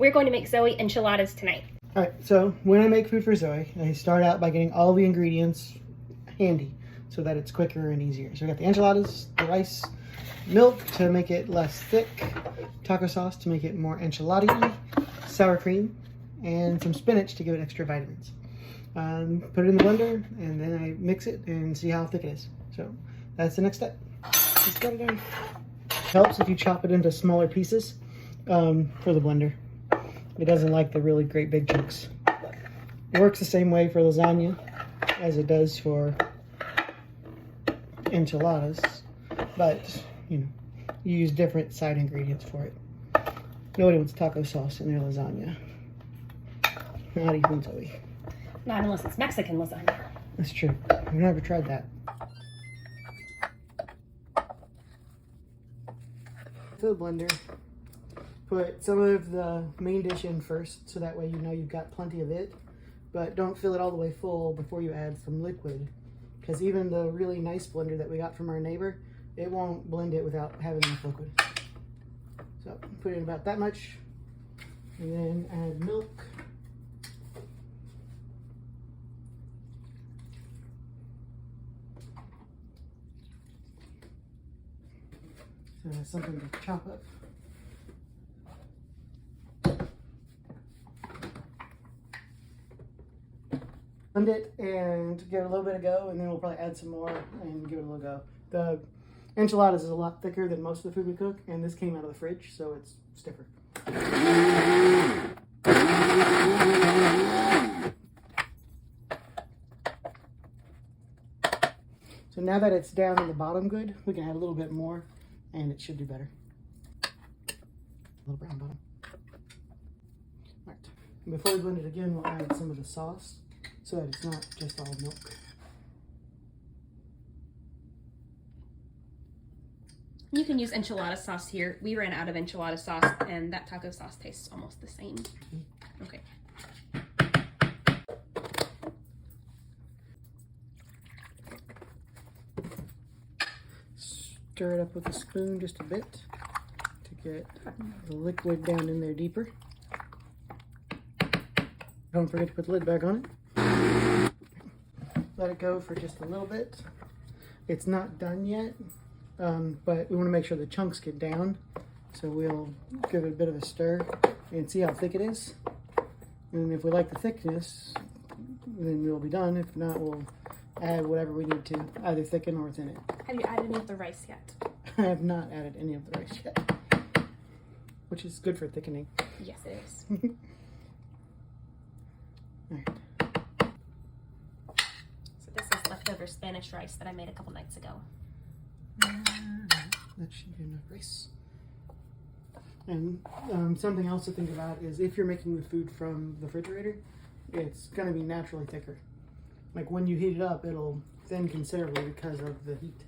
We're going to make Zoe enchiladas tonight. All right, so when I make food for Zoe, I start out by getting all the ingredients handy so that it's quicker and easier. So we got the enchiladas, the rice, milk to make it less thick, taco sauce to make it more enchilada-y, sour cream, and some spinach to give it extra vitamins. Put it in the blender, and then I mix it and see how thick it is. So that's the next step. Let's get it done. Helps if you chop it into smaller pieces for the blender. It doesn't like the really great big chunks. It works the same way for lasagna as it does for enchiladas, but you know, you use different side ingredients for it. Nobody wants taco sauce in their lasagna. Not even Zoe. Not unless it's Mexican lasagna. That's true. I've never tried that. To the blender. Put some of the main dish in first, so that way you know you've got plenty of it, but don't fill it all the way full before you add some liquid, because even the really nice blender that we got from our neighbor, it won't blend it without having enough liquid. So put in about that much, and then add milk. So that's something to chop up. Blend it and give it a little bit of go, and then we'll probably add some more and give it a little go. The enchiladas is a lot thicker than most of the food we cook, and this came out of the fridge, so it's stiffer. So now that it's down in the bottom good, we can add a little bit more, and it should do better. A little brown bottom. All right. And before we blend it again, we'll add some of the sauce, so that it's not just all milk. You can use enchilada sauce here. We ran out of enchilada sauce, and that taco sauce tastes almost the same. Okay. Stir it up with a spoon just a bit to get the liquid down in there deeper. Don't forget to put the lid back on it. Let it go for just a little bit. It's not done yet, but we want to make sure the chunks get down. So we'll give it a bit of a stir and see how thick it is. And if we like the thickness, then we'll be done. If not, we'll add whatever we need to, either thicken or thin it. Have you added any of the rice yet? I have not added any of the rice yet, which is good for thickening. Yes, it is. All right. So this is leftover Spanish rice that I made a couple nights ago. That should be enough rice. And something else to think about is if you're making the food from the refrigerator, it's going to be naturally thicker. Like when you heat it up, it'll thin considerably because of the heat.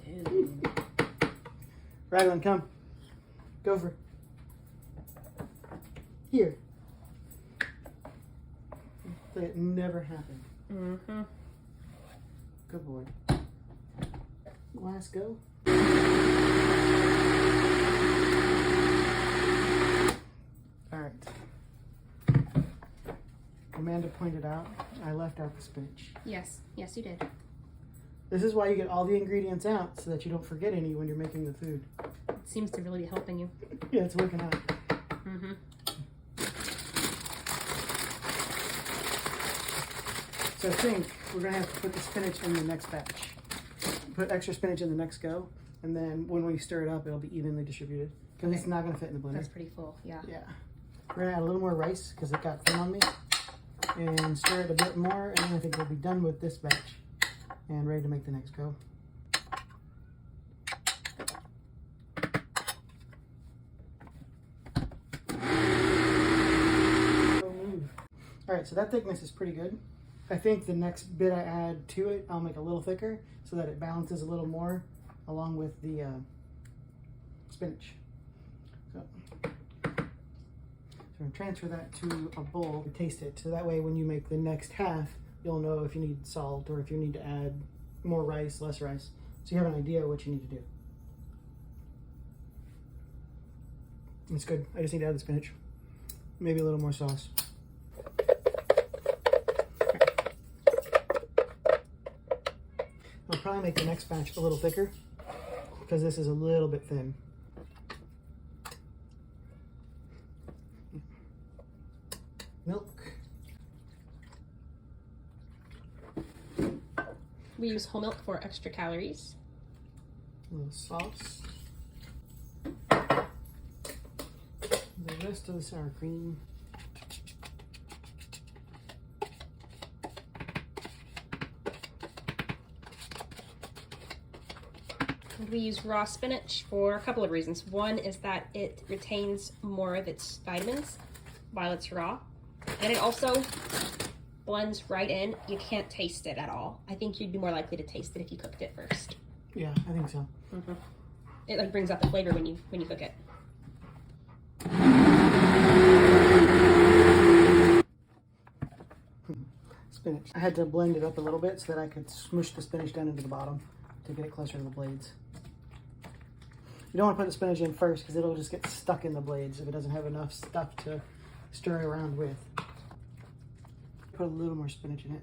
Dude. Raglan, come. Go for it. Here. That never happened. Mm-hmm. Good boy. Glass go. All right. Amanda pointed out I left out the spinach. Yes, yes you did. This is why you get all the ingredients out, so that you don't forget any when you're making the food. It seems to really be helping you. Yeah, it's working out. Mm-hmm. So I think we're gonna have to put the spinach in the next batch. Put extra spinach in the next go, and then when we stir it up, it'll be evenly distributed. Because it's not gonna fit in the blender. That's pretty full, yeah. Yeah. We're gonna add a little more rice because it got thin on me, and stir it a bit more, and then I think we'll be done with this batch and ready to make the next go. All right, so that thickness is pretty good. I think the next bit I add to it, I'll make a little thicker so that it balances a little more along with the spinach. So I'm gonna transfer that to a bowl to taste it. So that way when you make the next half, you'll know if you need salt or if you need to add more rice, less rice. so you have an idea of what you need to do. It's good. I just need to add the spinach. Maybe a little more sauce. I'll probably make the next batch a little thicker because this is a little bit thin. Milk. We use whole milk for extra calories. A little sauce. The rest of the sour cream. We use raw spinach for a couple of reasons. One is that it retains more of its vitamins while it's raw. And it also blends right in. You can't taste it at all. I think you'd be more likely to taste it if you cooked it first. Yeah, I think so. Mm-hmm. It like brings out the flavor when you cook it. Spinach. I had to blend it up a little bit so that I could smoosh the spinach down into the bottom to get it closer to the blades. You don't want to put the spinach in first because it'll just get stuck in the blades if it doesn't have enough stuff to stir around with. Put a little more spinach in it.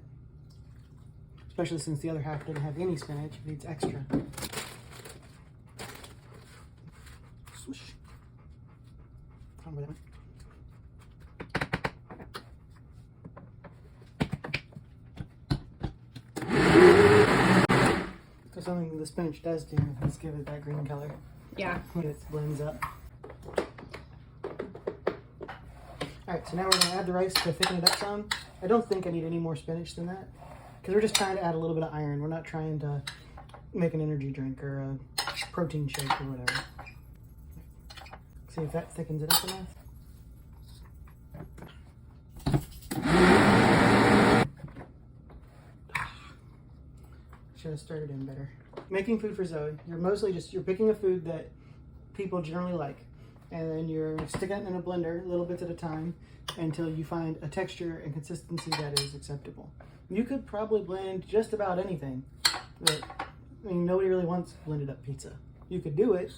Especially since the other half didn't have any spinach, it needs extra. Swoosh. Come with it. So something the spinach does do is give it that green color. Yeah. When it blends up. Alright, so now we're going to add the rice to thicken it up some. I don't think I need any more spinach than that. Because we're just trying to add a little bit of iron. We're not trying to make an energy drink or a protein shake or whatever. See if that thickens it up enough. Should have stirred it in better. Making food for Zoe, you're picking a food that people generally like, and then you're sticking it in a blender little bits at a time until you find a texture and consistency that is acceptable. You could probably blend just about anything, but I mean, nobody really wants blended up pizza. You could do it,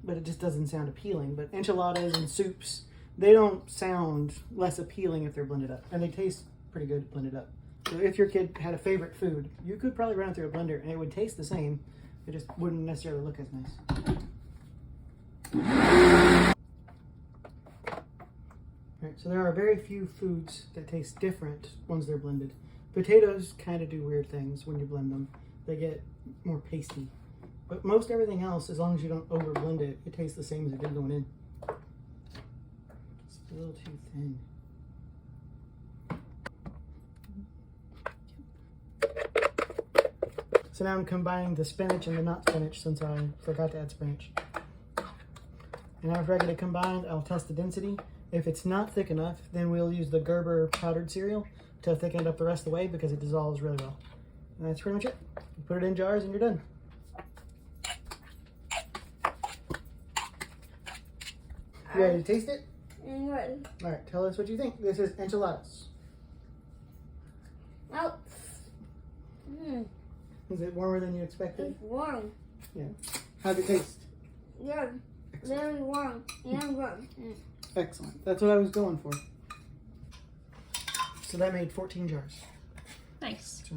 but it just doesn't sound appealing. But enchiladas and soups, they don't sound less appealing if they're blended up, and they taste pretty good blended up. So if your kid had a favorite food, you could probably run it through a blender and it would taste the same. It just wouldn't necessarily look as nice. Alright, so there are very few foods that taste different once they're blended. Potatoes kind of do weird things when you blend them. They get more pasty. But most everything else, as long as you don't over blend it, it tastes the same as it did going in. It's a little too thin. So now I'm combining the spinach and the not spinach since I forgot to add spinach. And after I get it combined, I'll test the density. If it's not thick enough, then we'll use the Gerber powdered cereal to thicken it up the rest of the way because it dissolves really well. And that's pretty much it. You put it in jars and you're done. You ready to taste it? I'm ready. All right, tell us what you think. This is enchiladas. Oh. Is it warmer than you expected? It's warm. Yeah. How'd it taste? Yeah. Very warm. And warm. Excellent. That's what I was going for. So that made 14 jars. Nice. So